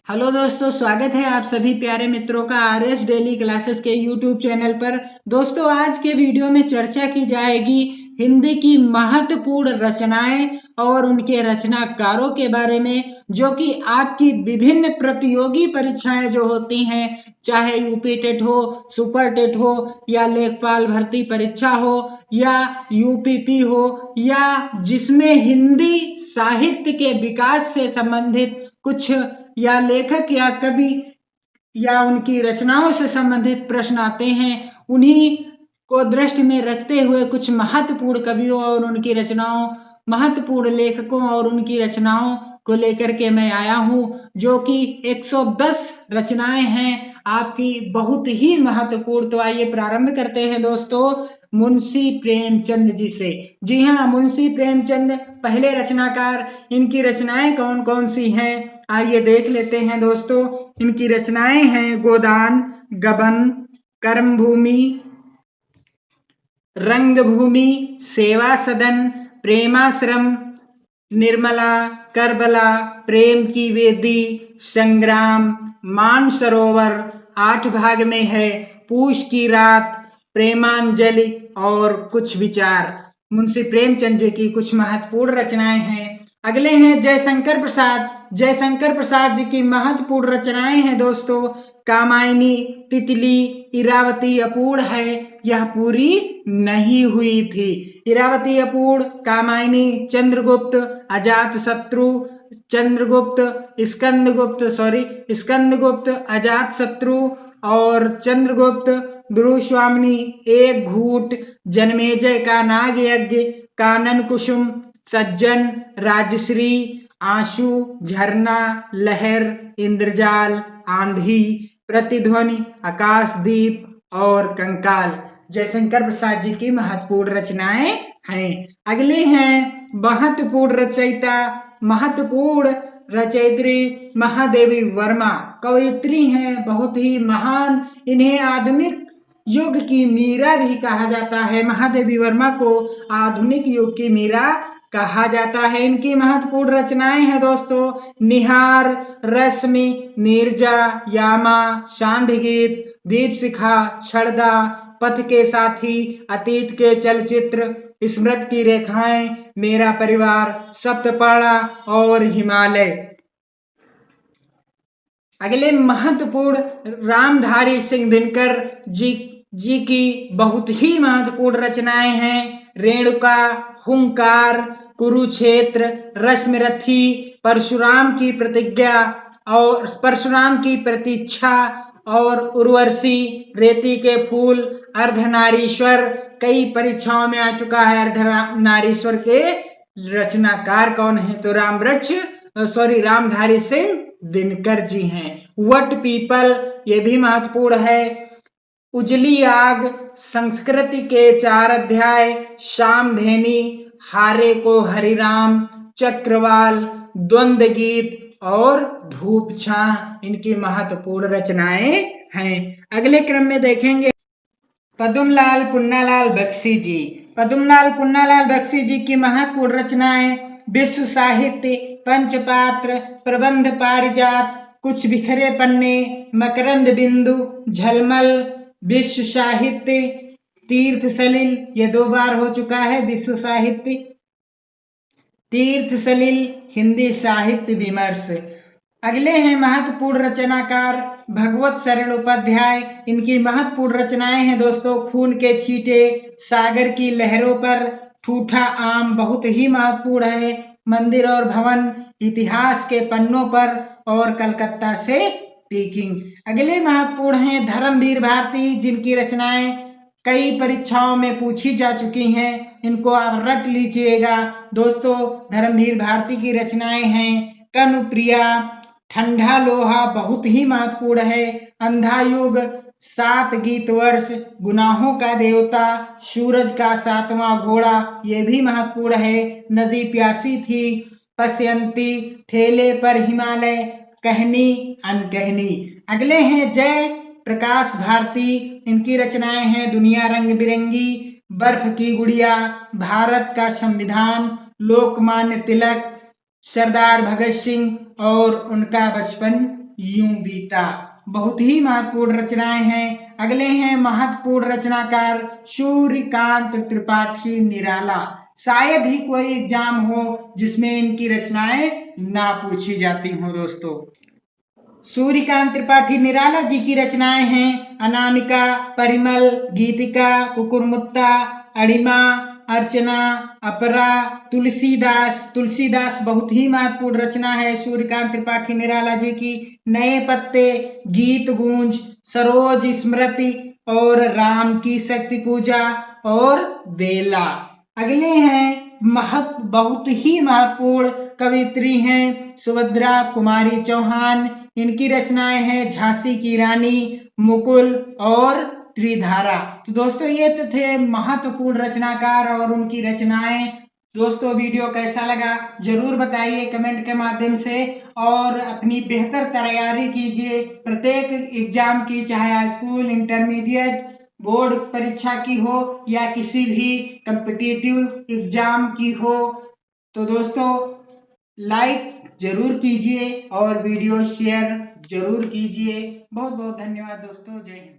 Hello दोस्तों, स्वागत है आप सभी प्यारे मित्रों का आरएस डेली क्लासेस के यूट्यूब चैनल पर। दोस्तों, आज के वीडियो में चर्चा की जाएगी हिंदी की महत्वपूर्ण रचनाएं और उनके रचनाकारों के बारे में, जो कि आपकी विभिन्न प्रतियोगी परीक्षाएं जो होती हैं, चाहे यूपी टेट हो, सुपर टेट हो, या लेखपाल भर्ती परीक्षा हो, या यूपीपी हो, या जिसमें हिंदी साहित्य के विकास से संबंधित कुछ या लेखक या कवि या उनकी रचनाओं से संबंधित प्रश्न आते हैं, उन्हीं को दृष्टि में रखते हुए कुछ महत्वपूर्ण कवियों और उनकी रचनाओं, महत्वपूर्ण लेखकों और उनकी रचनाओं को लेकर के मैं आया हूं, जो कि 110 रचनाएं हैं आपकी, बहुत ही महत्वपूर्ण। तो आइए प्रारंभ करते हैं दोस्तों मुंशी प्रेमचंद जी से। जी हाँ, मुंशी प्रेमचंद पहले रचनाकार। इनकी रचनाएं कौन कौन सी हैं आइए देख लेते हैं दोस्तों। इनकी रचनाएं हैं गोदान, गबन, कर्मभूमि, रंगभूमि, सेवा सदन, प्रेमाश्रम, निर्मला, करबला, प्रेम की वेदी, संग्राम, मानसरोवर, 8 भाग में है, पूष की रात, प्रेमांजलि और कुछ विचार। मुंशी प्रेमचंद जी की कुछ महत्वपूर्ण रचनाएं हैं। अगले हैं जयशंकर प्रसाद। जयशंकर प्रसाद जी की महत्वपूर्ण रचनाएं हैं दोस्तों कामायनी, तितली, इरावती अपूर्ण है, यह पूरी नहीं हुई थी। इरावती अपूर्ण, कामायनी, चंद्रगुप्त, अजात शत्रु, स्कंदगुप्त, अजात शत्रु और चंद्रगुप्त, दुरुस्वामिनी, एक घूट, जन्मेजय का नाग यज्ञ, कानन कुसुम, सज्जन, राजश्री, आंसू, झरना, लहर, इंद्रजाल, आंधी, प्रतिध्वनि, आकाशदीप और कंकाल जयशंकर प्रसाद जी की महत्वपूर्ण रचनाएं हैं। अगले हैं महत्वपूर्ण रचयित्री महादेवी वर्मा। कवयित्री हैं, बहुत ही महान। इन्हें आधुनिक युग की मीरा भी कहा जाता है। महादेवी वर्मा को आधुनिक युग की मीरा कहा जाता है। इनकी महत्वपूर्ण रचनाएं हैं दोस्तों निहार, रश्मि, नीरजा, यामा, सांध्य, दीपशिखा, छड़दा, पथ के साथी, अतीत के चलचित्र, स्मृति की रेखाएं, मेरा परिवार, सप्तपहड़ा और हिमालय। अगले महत्वपूर्ण रामधारी सिंह दिनकर जी की बहुत ही महत्वपूर्ण रचनाएं हैं रेणुका, हुंकार, कुरुक्षेत्र, रश्मिरथी, परशुराम की प्रतिज्ञा और परशुराम की प्रतीक्षा और उर्वशी, रेती के फूल, अर्धनारीश्वर। कई परीक्षाओं में आ चुका है अर्धनारीश्वर के रचनाकार कौन है, तो रामधारी सिंह दिनकर जी हैं। वट पीपल, ये भी महत्वपूर्ण है। उजली आग, संस्कृति के 4 अध्याय, शामधेनी, हारे को हरिराम, चक्रवाल, द्वंद्व गीत और धूप छां इनकी महत्वपूर्ण रचनाएं हैं। अगले क्रम में देखेंगे पद्मलाल पुन्नालाल बख्शी जी। पद्मलाल पुन्नालाल बख्शी जी की महत्वपूर्ण रचनाएं विश्व साहित्य, पंचपात्र, प्रबंध पारिजात, कुछ बिखरे पन्ने, मकरंद बिंदु, झलमल, विश्व साहित्य, तीर्थ सलिल, ये 2 बार हो चुका है विश्व साहित्य, तीर्थ सलिल, हिंदी साहित्य विमर्श। अगले हैं महत्वपूर्ण रचनाकार भगवत शरण उपाध्याय। इनकी महत्वपूर्ण रचनाएं हैं दोस्तों खून के छींटे, सागर की लहरों पर, ठूठा आम बहुत ही महत्वपूर्ण है, मंदिर और भवन, इतिहास के पन्नों पर और कलकत्ता से पीकिंग। अगले महत्वपूर्ण हैं धर्मवीर भारती, जिनकी रचनाएं कई परीक्षाओं में पूछी जा चुकी हैं, इनको आप रट लीजिएगा दोस्तों। धर्मवीर भारती की रचनाएं हैं कनुप्रिया, ठंडा लोहा बहुत ही महत्वपूर्ण है, अंधा युग, 7 गीत वर्ष, गुनाहों का देवता, सूरज का 7वां घोड़ा, ये भी महत्वपूर्ण है, नदी प्यासी थी, पश्यंती, ठेले पर हिमालय, कहनी अनकहनी। अगले हैं जय प्रकाश भारती। इनकी रचनाएं हैं दुनिया रंग बिरंगी, बर्फ की गुड़िया, भारत का संविधान, लोकमान्य तिलक, सरदार भगत सिंह और उनका बचपन यूं बीता। बहुत ही महत्वपूर्ण रचनाएं हैं। अगले हैं महत्वपूर्ण रचनाकार सूर्यकांत त्रिपाठी निराला। शायद ही कोई एग्जाम हो जिसमें इनकी रचनाएं ना पूछी जाती हों दोस्तों। सूर्यकांत त्रिपाठी निराला जी की रचनाएं हैं अनामिका, परिमल, गीतिका, कुकुरमुत्ता, अणिमा, अर्चना, अपरा, तुलसीदास। तुलसीदास बहुत ही महत्वपूर्ण रचना है सूर्यकांत त्रिपाठी निराला जी की। नए पत्ते, गीत गूंज, सरोज स्मृति और राम की शक्ति पूजा और बेला। अगले हैं बहुत ही महत्वपूर्ण कवियत्री हैं सुभद्रा कुमारी चौहान। इनकी रचनाएं हैं झांसी की रानी, मुकुल और त्रिधारा। तो दोस्तों ये तो थे महत्वपूर्ण रचनाकार और उनकी रचनाएं। दोस्तों वीडियो कैसा लगा जरूर बताइए कमेंट के माध्यम से, और अपनी बेहतर तैयारी कीजिए प्रत्येक एग्जाम की, चाहे स्कूल, इंटरमीडिएट, बोर्ड परीक्षा की हो या किसी भी कम्पिटिटिव एग्जाम की हो। तो दोस्तों लाइक जरूर कीजिए और वीडियो शेयर जरूर कीजिए। बहुत बहुत धन्यवाद दोस्तों। जय हिंद।